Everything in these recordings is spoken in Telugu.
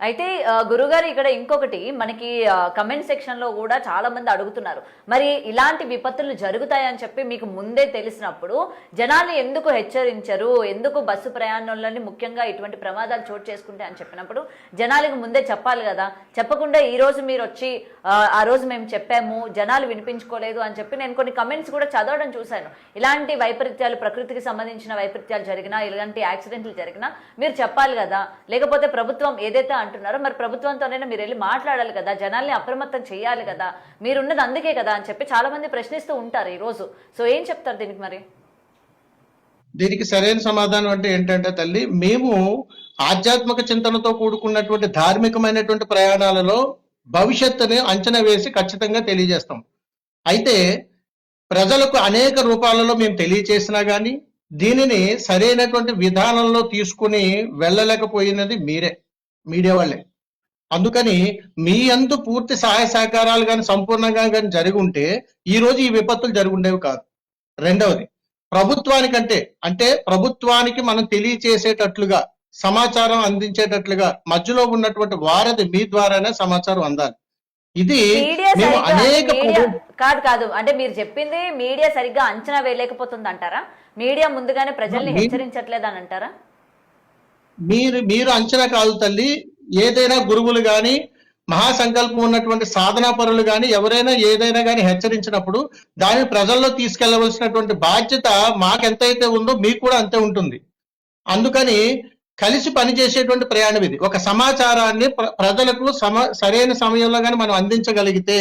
అయితే గురుగారు ఇక్కడ ఇంకొకటి మనకి కమెంట్ సెక్షన్ లో కూడా చాలా మంది అడుగుతున్నారు, మరి ఇలాంటి విపత్తులు జరుగుతాయని చెప్పి మీకు ముందే తెలిసినప్పుడు జనాలు ఎందుకు హెచ్చరించరు, ఎందుకు బస్సు ప్రయాణంలోని ముఖ్యంగా ఇటువంటి ప్రమాదాలు చోటు చేసుకుంటే అని చెప్పినప్పుడు జనాలకు ముందే చెప్పాలి కదా. చెప్పకుండా ఈ రోజు మీరు వచ్చి ఆ రోజు మేము చెప్పాము జనాలు వినిపించుకోలేదు అని చెప్పి నేను కొన్ని కమెంట్స్ కూడా చదవడం చూశాను. ఇలాంటి వైపరీత్యాలు, ప్రకృతికి సంబంధించిన వైపరీత్యాలు జరిగినా, ఇలాంటి యాక్సిడెంట్లు జరిగినా మీరు చెప్పాలి కదా. లేకపోతే ప్రభుత్వం ఏదైతే అంటున్నారో మరి ప్రభుత్వంతోనైనా మీరు వెళ్ళి మాట్లాడాలి కదా, జనాల్ని అప్రమత్తం చేయాలి కదా, మీరున్నది అందుకే కదా అని చెప్పి చాలా మంది ప్రశ్నిస్తూ ఉంటారు ఈ రోజు. సో ఏం చెప్తారు దీనికి? మరి దీనికి సరైన సమాధానం అంటే ఏంటంటే తల్లి, మేము ఆధ్యాత్మిక చింతనతో కూడుకున్నటువంటి ధార్మికమైనటువంటి ప్రయాణాలలో భవిష్యత్తుని అంచనా వేసి ఖచ్చితంగా తెలియజేస్తాం. అయితే ప్రజలకు అనేక రూపాలలో మేము తెలియచేసినా కానీ దీనిని సరైనటువంటి విధానంలో తీసుకుని వెళ్ళలేకపోయినది మీడియా వాళ్ళే. అందుకని మీ అందు పూర్తి సహాయ సహకారాలు కానీ సంపూర్ణంగా కానీ జరిగి ఉంటే ఈ రోజు ఈ విపత్తులు జరిగి ఉండేవి కాదు. రెండవది, అంటే ప్రభుత్వానికి మనం తెలియచేసేటట్లుగా, సమాచారం అందించేటట్లుగా మధ్యలో ఉన్నటువంటి వారధి మీ ద్వారానే సమాచారం అందాలి. ఇది మేము అనేక కాదు అంటే మీరు చెప్పింది మీడియా సరిగ్గా అంచనా వేయలేకపోతుంది అంటారా? మీడియా ముందుగానే ప్రజల్ని హెచ్చరించట్లేదని అంటారా? మీరు అంచనా కాదు తల్లి. ఏదైనా గురువులు గాని, మహాసంకల్పం ఉన్నటువంటి సాధనా పరులు గాని, ఎవరైనా ఏదైనా గాని హెచ్చరించినప్పుడు దానిని ప్రజల్లో తీసుకెళ్లవలసినటువంటి బాధ్యత మాకెంతైతే ఉందో మీకు కూడా అంతే ఉంటుంది. అందుకని కలిసి పనిచేసేటువంటి ప్రయాణం ఇది. ఒక సమాచారాన్ని ప్రజలకు సరైన సమయంలో కానీ మనం అందించగలిగితే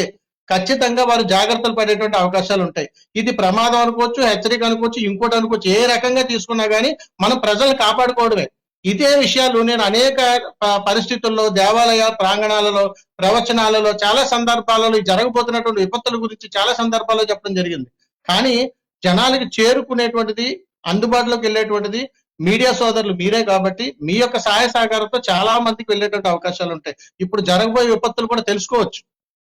ఖచ్చితంగా వారు జాగ్రత్తలు పడేటువంటి అవకాశాలు ఉంటాయి. ఇది ప్రమాదం అనుకోవచ్చు, హెచ్చరిక అనుకోవచ్చు, ఇంకోటి అనుకోవచ్చు. ఏ రకంగా తీసుకున్నా కానీ మనం ప్రజలను కాపాడుకోవడమే. ఇదే విషయాలు నేను అనేక పరిస్థితుల్లో, దేవాలయ ప్రాంగణాలలో, ప్రవచనాలలో, చాలా సందర్భాలలో జరగబోతున్నటువంటి విపత్తుల గురించి చాలా సందర్భాల్లో చెప్పడం జరిగింది. కానీ జనాలకి చేరుకునేటువంటిది, అందుబాటులోకి వెళ్ళేటువంటిది మీడియా సోదరులు మీరే కాబట్టి మీ యొక్క సహాయ సహకారంతో చాలా మందికి వెళ్ళేటువంటి అవకాశాలు ఉంటాయి. ఇప్పుడు జరగబోయే విపత్తులు కూడా తెలుసుకోవచ్చు.